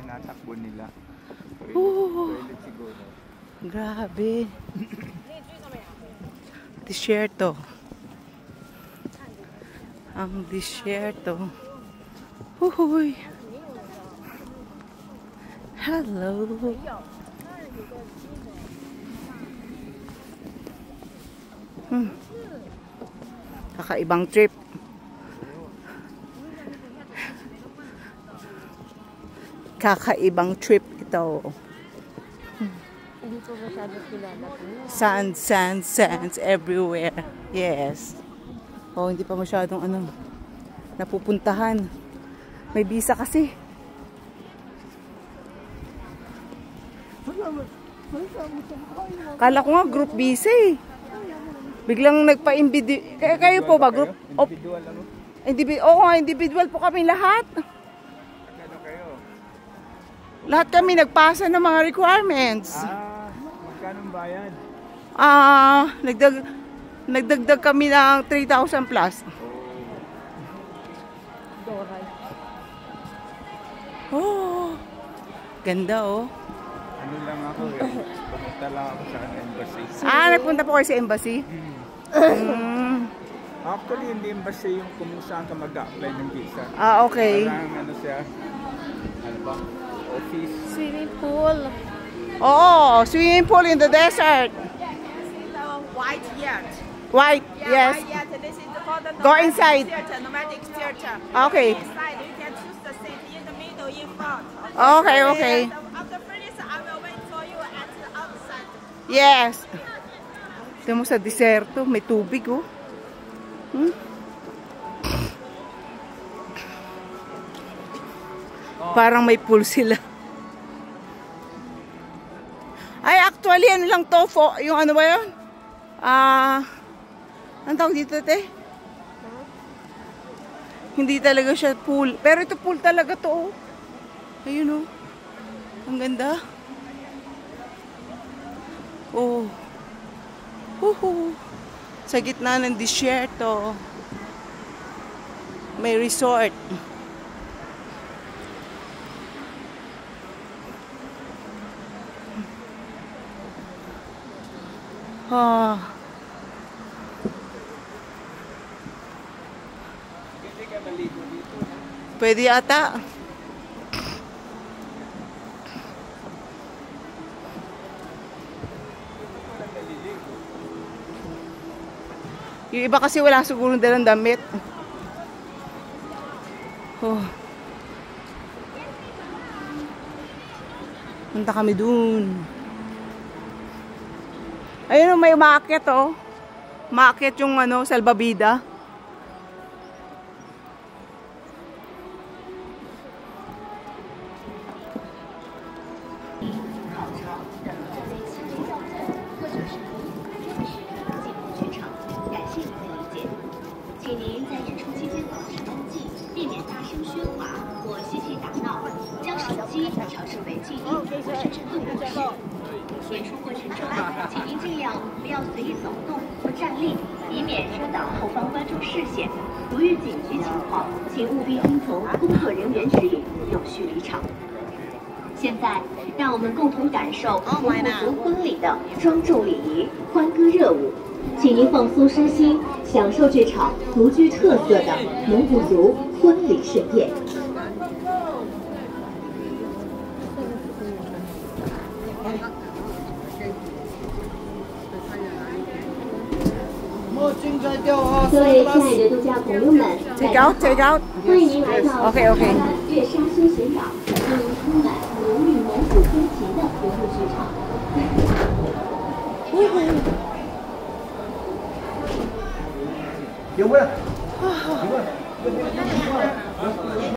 tinatakbo nila. Toilet siguro. Grabe. Disyerto. Ang disyerto. Uhuy. Hello. Kakaibang trip. Kakaibang trip ito. Hindi ko masyado kilala po. Sands everywhere. Yes. Oh, hindi pa masyadong napupuntahan. May visa kasi. Kala ko nga group visa eh. Biglang nagpa-individual. Kayo po ba group? Individual ano? Oo, individual po kami lahat. Ano kayo? Lahat kami nagpasa ng mga requirements. Magkano bayad? Nagdagdag kami ng 3,000 plus. Doray. Oh, ganda oh. Ano lang ako pumunta lang ako sa embassy. Nagpunta po kayo sa embassy? Actually, hindi embassy yung kung saan ka mag-apply ng visa. Okay. Parang ano siya, office. Swimming pool. Oo, swimming pool in the desert. White yacht. White, yes. White yacht. This is called the Go inside. nomadic theater. Okay. Inside, you can choose the seat in the middle, in front. Okay. After finish, I will wait for you at the outside. Yes. Ito mo sa diserto, may tubig oh. Parang may pool sila. Ay, actually, ano lang to, yung ano ba yun? Anong tawag dito, te? Hindi talaga siya pool. Pero ito pool talaga to, oh. Ayun, oh. Ang ganda. Oh. Sa gitna ng disyerto. May resort. Hindi ka maligo dito. Pwede ata. Yung iba kasi wala siguro dalang damit. Punta kami dun. Ayun, may umakyat oh. Umakyat yung salbabida.现在，让我们共同感受蒙古族婚礼的庄重礼仪、欢歌热舞。请您放松身心，享受这场独具特色的蒙古族婚礼盛宴。 各位亲爱的度假朋友们， Take out. 欢迎您来到 Okay. 月沙休闲岛，这里充满浓郁蒙古风情的人物剧场。有没有？